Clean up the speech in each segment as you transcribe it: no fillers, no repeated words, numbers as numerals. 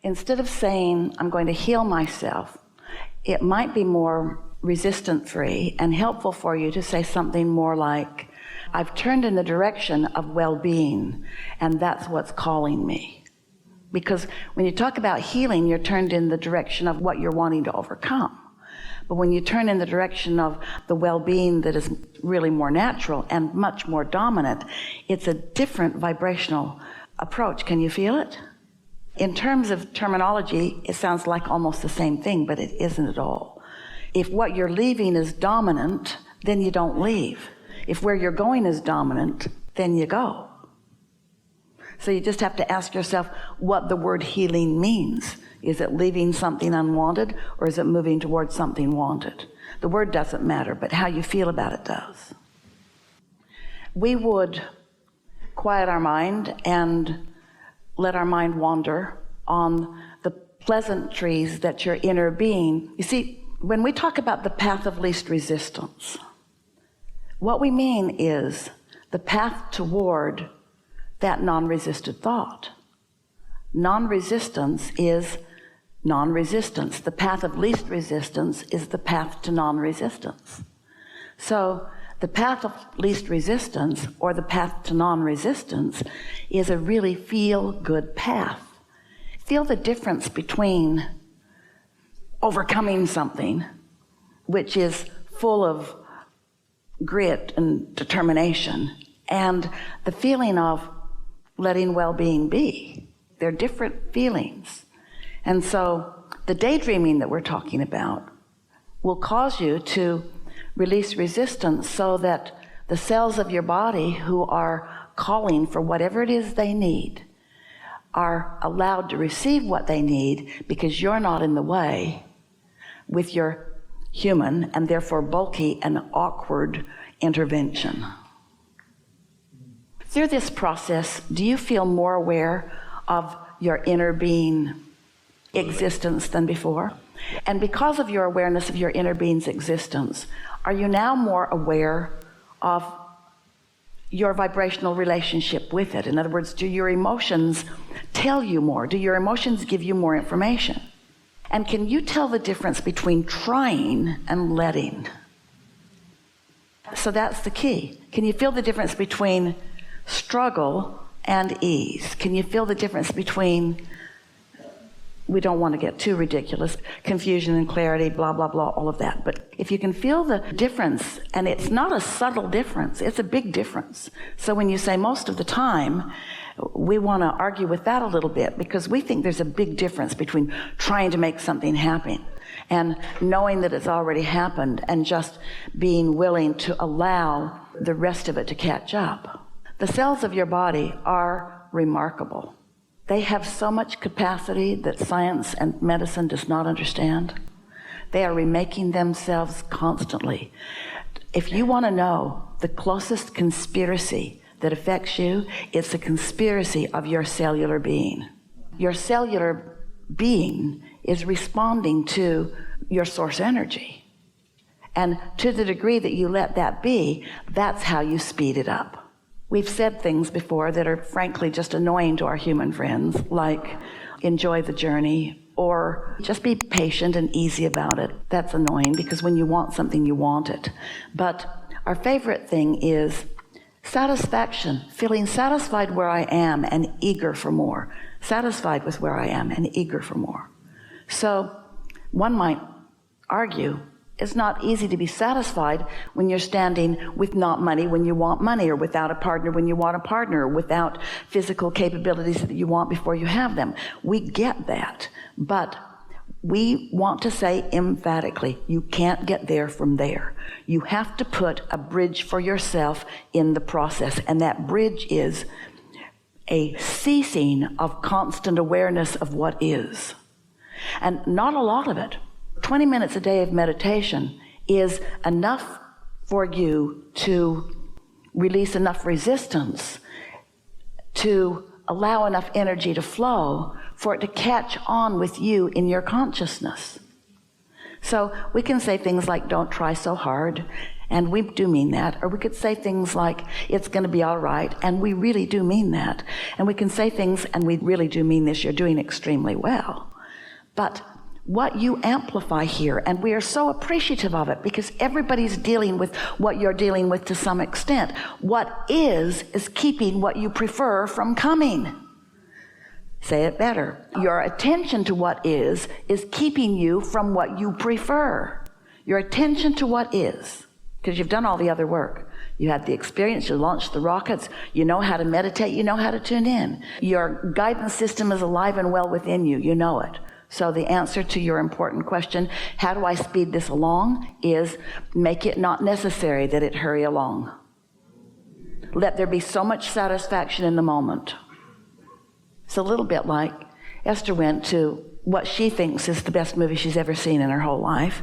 instead of saying, I'm going to heal myself, it might be more resistance-free and helpful for you to say something more like, I've turned in the direction of well-being, and that's what's calling me. Because when you talk about healing, you're turned in the direction of what you're wanting to overcome. But when you turn in the direction of the well-being that is really more natural and much more dominant, it's a different vibrational approach. Can you feel it? In terms of terminology, it sounds like almost the same thing, but it isn't at all. If what you're leaving is dominant, then you don't leave. If where you're going is dominant, then you go. So you just have to ask yourself what the word healing means. Is it leaving something unwanted, or is it moving towards something wanted? The word doesn't matter, but how you feel about it does. We would quiet our mind and let our mind wander on the pleasantries that your inner being. You see, when we talk about the path of least resistance, what we mean is the path toward that non-resisted thought. Non-resistance is non-resistance. The path of least resistance is the path to non-resistance. So the path of least resistance, or the path to non-resistance, is a really feel-good path. Feel the difference between overcoming something, which is full of grit and determination, and the feeling of letting well-being be. They're different feelings. And so the daydreaming that we're talking about will cause you to release resistance so that the cells of your body who are calling for whatever it is they need are allowed to receive what they need, because you're not in the way with your human and therefore bulky and awkward intervention. Through this process, do you feel more aware of your inner being existence than before? And because of your awareness of your inner being's existence, are you now more aware of your vibrational relationship with it? In other words, do your emotions tell you more? Do your emotions give you more information? And can you tell the difference between trying and letting? So that's the key. Can you feel the difference between struggle and ease? Can you feel the difference between, we don't want to get too ridiculous, confusion and clarity, blah, blah, blah, all of that. But if you can feel the difference, and it's not a subtle difference, it's a big difference. So when you say most of the time, we want to argue with that a little bit, because we think there's a big difference between trying to make something happen and knowing that it's already happened and just being willing to allow the rest of it to catch up. The cells of your body are remarkable. They have so much capacity that science and medicine does not understand. They are remaking themselves constantly. If you want to know the closest conspiracy that affects you, it's a conspiracy of your cellular being. Your cellular being is responding to your source energy. And to the degree that you let that be, that's how you speed it up. We've said things before that are frankly just annoying to our human friends, like enjoy the journey, or just be patient and easy about it. That's annoying, because when you want something, you want it. But our favorite thing is satisfaction, feeling satisfied where I am and eager for more. Satisfied with where I am and eager for more. So one might argue it's not easy to be satisfied when you're standing with not money when you want money, or without a partner when you want a partner, or without physical capabilities that you want before you have them. We get that, but we want to say emphatically, you can't get there from there. You have to put a bridge for yourself in the process, and that bridge is a ceasing of constant awareness of what is. And not a lot of it. 20 minutes a day of meditation is enough for you to release enough resistance, to allow enough energy to flow for it to catch on with you in your consciousness. So we can say things like, don't try so hard, And we do mean that. Or we could say things like, it's going to be all right, and we really do mean that. And we can say things, and we really do mean this, you're doing extremely well. But what you amplify here, and we are so appreciative of it because everybody's dealing with what you're dealing with to some extent. What is keeping what you prefer from coming. Say it better. Your attention to what is keeping you from what you prefer. Your attention to what is, because you've done all the other work. You had the experience, you launched the rockets, you know how to meditate, you know how to tune in. Your guidance system is alive and well within you, you know it. So the answer to your important question, how do I speed this along, is make it not necessary that it hurry along. Let there be so much satisfaction in the moment. It's a little bit like Esther went to what she thinks is the best movie she's ever seen in her whole life,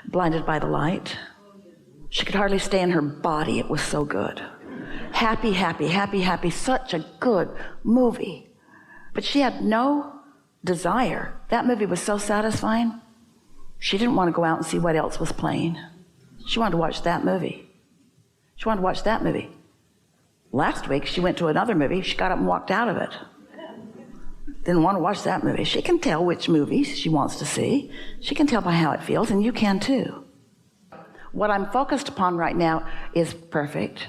Blinded by the Light. She could hardly stay in her body. It was so good. Happy, happy, happy, happy. Such a good movie. But she had no desire. That movie was so satisfying. She didn't want to go out and see what else was playing. She wanted to watch that movie. She wanted to watch that movie. Last week, she went to another movie. She got up and walked out of it. Didn't want to watch that movie. She can tell which movies she wants to see. She can tell by how it feels, and you can too. What I'm focused upon right now is perfect,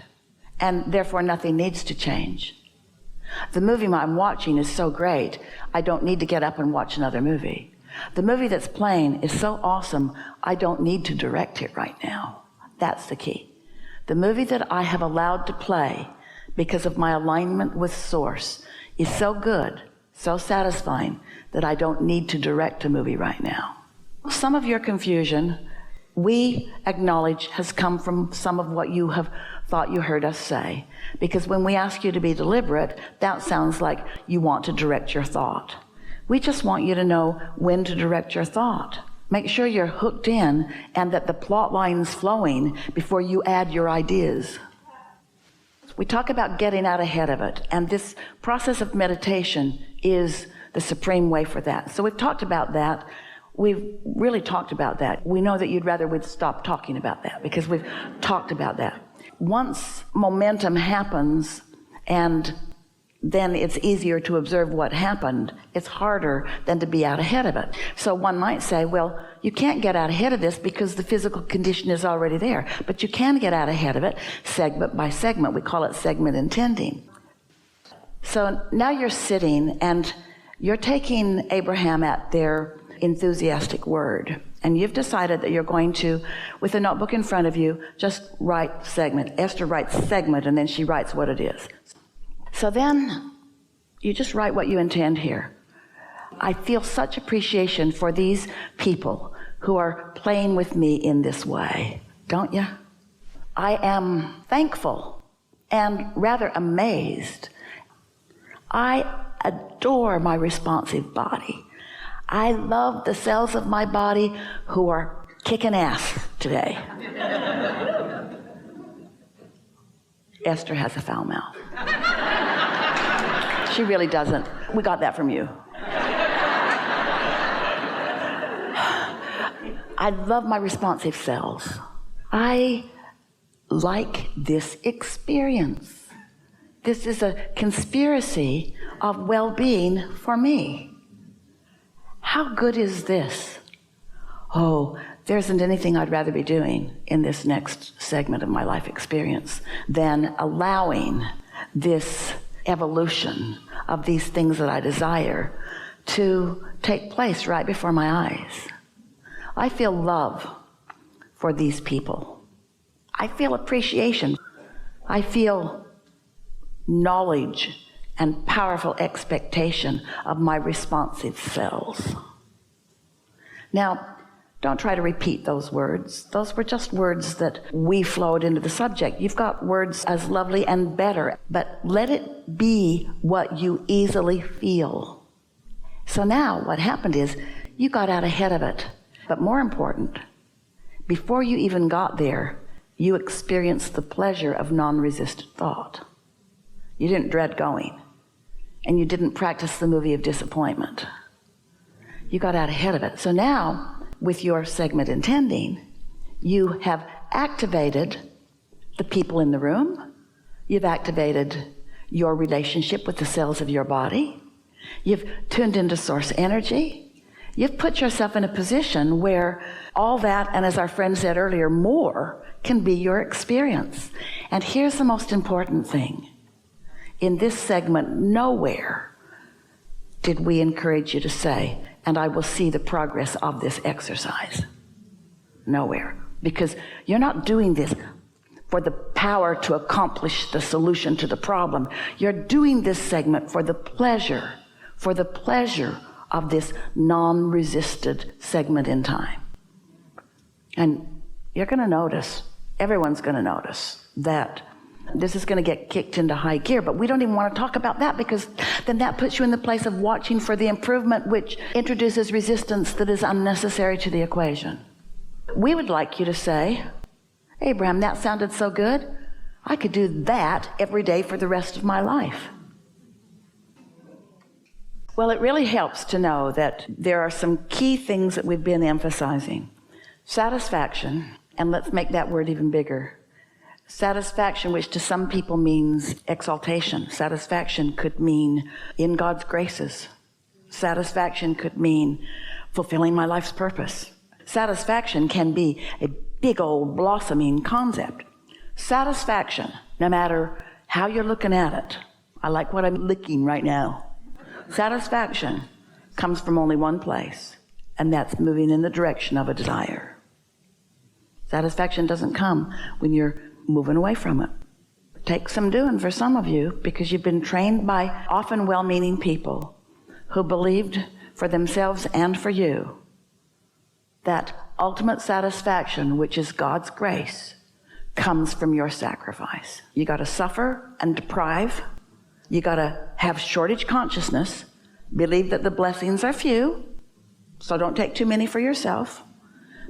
and therefore nothing needs to change. The movie I'm watching is so great, I don't need to get up and watch another movie. The movie that's playing is so awesome, I don't need to direct it right now. That's the key. The movie that I have allowed to play because of my alignment with Source is so good, so satisfying, that I don't need to direct a movie right now. Some of your confusion, we acknowledge, has come from some of what you have thought you heard us say. Because when we ask you to be deliberate, that sounds like you want to direct your thought. We just want you to know when to direct your thought. Make sure you're hooked in and that the plot line's flowing before you add your ideas. We talk about getting out ahead of it, and this process of meditation is the supreme way for that. So we've talked about that. We've really talked about that. We know that you'd rather we'd stop talking about that because we've talked about that. Once momentum happens and then it's easier to observe what happened, it's harder than to be out ahead of it. So one might say, well, you can't get out ahead of this because the physical condition is already there. But you can get out ahead of it segment by segment. We call it segment intending. So now you're sitting and you're taking Abraham at their enthusiastic word. And you've decided that you're going to, with a notebook in front of you, just write segment. Esther writes segment, and then she writes what it is. So then you just write what you intend here. I feel such appreciation for these people who are playing with me in this way, don't you? I am thankful and rather amazed. I adore my responsive body. I love the cells of my body who are kicking ass today. Esther has a foul mouth. She really doesn't. We got that from you. I love my responsive cells. I like this experience. This is a conspiracy of well-being for me. How good is this? Oh, there isn't anything I'd rather be doing in this next segment of my life experience than allowing this evolution of these things that I desire to take place right before my eyes. I feel love for these people. I feel appreciation. I feel knowledge and powerful expectation of my responsive cells. Now, don't try to repeat those words. Those were just words that we flowed into the subject. You've got words as lovely and better, but let it be what you easily feel. So now what happened is you got out ahead of it. But more important, before you even got there, you experienced the pleasure of non-resistant thought. You didn't dread going. And you didn't practice the movie of disappointment. You got out ahead of it. So now, with your segment intending, you have activated the people in the room. You've activated your relationship with the cells of your body. You've tuned into source energy. You've put yourself in a position where all that, and as our friend said earlier, more can be your experience. And here's the most important thing. In this segment, nowhere did we encourage you to say, and I will see the progress of this exercise. Nowhere. Because you're not doing this for the power to accomplish the solution to the problem. You're doing this segment for the pleasure of this non-resisted segment in time. And you're going to notice, everyone's going to notice that this is going to get kicked into high gear, but we don't even want to talk about that, because then that puts you in the place of watching for the improvement, which introduces resistance that is unnecessary to the equation. We would like you to say, Abraham, that sounded so good. I could do that every day for the rest of my life. Well, it really helps to know that there are some key things that we've been emphasizing. Satisfaction, and let's make that word even bigger. Satisfaction, which to some people means exaltation. Satisfaction could mean in God's graces. Satisfaction could mean fulfilling my life's purpose. Satisfaction can be a big old blossoming concept. Satisfaction, no matter how you're looking at it. I like what I'm licking right now. Satisfaction comes from only one place, and that's moving in the direction of a desire. Satisfaction doesn't come when you're moving away from it. It takes some doing for some of you, because you've been trained by often well-meaning people who believed for themselves and for you that ultimate satisfaction, which is God's grace, comes from your sacrifice. You got to suffer and deprive. You got to have shortage consciousness, believe that the blessings are few, so don't take too many for yourself.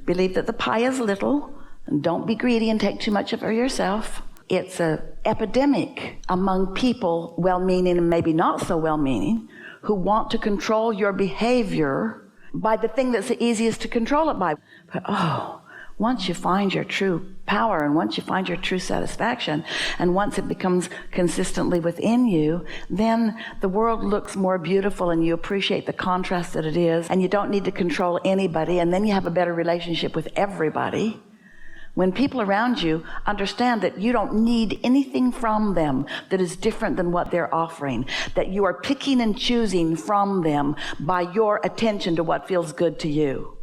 Believe that the pie is little, and don't be greedy and take too much of it for yourself. It's an epidemic among people, well-meaning and maybe not so well-meaning, who want to control your behavior by the thing that's the easiest to control it by. But once you find your true power, and once you find your true satisfaction, and once it becomes consistently within you, then the world looks more beautiful, and you appreciate the contrast that it is, and you don't need to control anybody, and then you have a better relationship with everybody. When people around you understand that you don't need anything from them that is different than what they're offering, that you are picking and choosing from them by your attention to what feels good to you.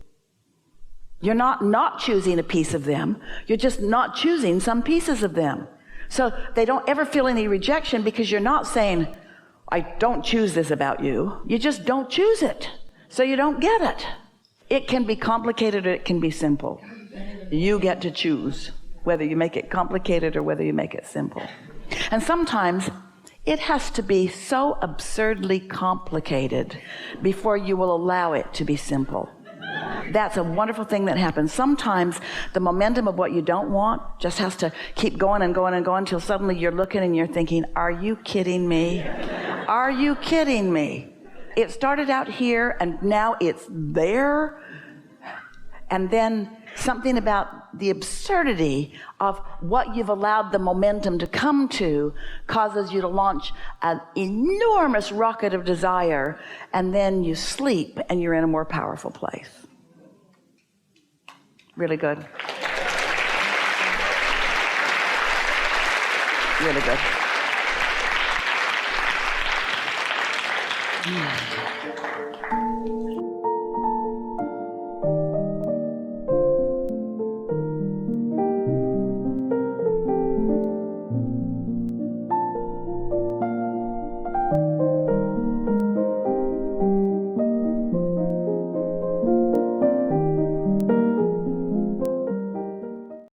You're not choosing a piece of them. You're just not choosing some pieces of them. So they don't ever feel any rejection, because you're not saying, I don't choose this about you. You just don't choose it. So you don't get it. It can be complicated or it can be simple. You get to choose whether you make it complicated or whether you make it simple. And sometimes it has to be so absurdly complicated before you will allow it to be simple. That's a wonderful thing that happens. Sometimes the momentum of what you don't want just has to keep going and going and going until suddenly you're looking and you're thinking, are you kidding me? Are you kidding me? It started out here and now it's there. And then something about the absurdity of what you've allowed the momentum to come to causes you to launch an enormous rocket of desire, and then you sleep and you're in a more powerful place. Really good. Really good.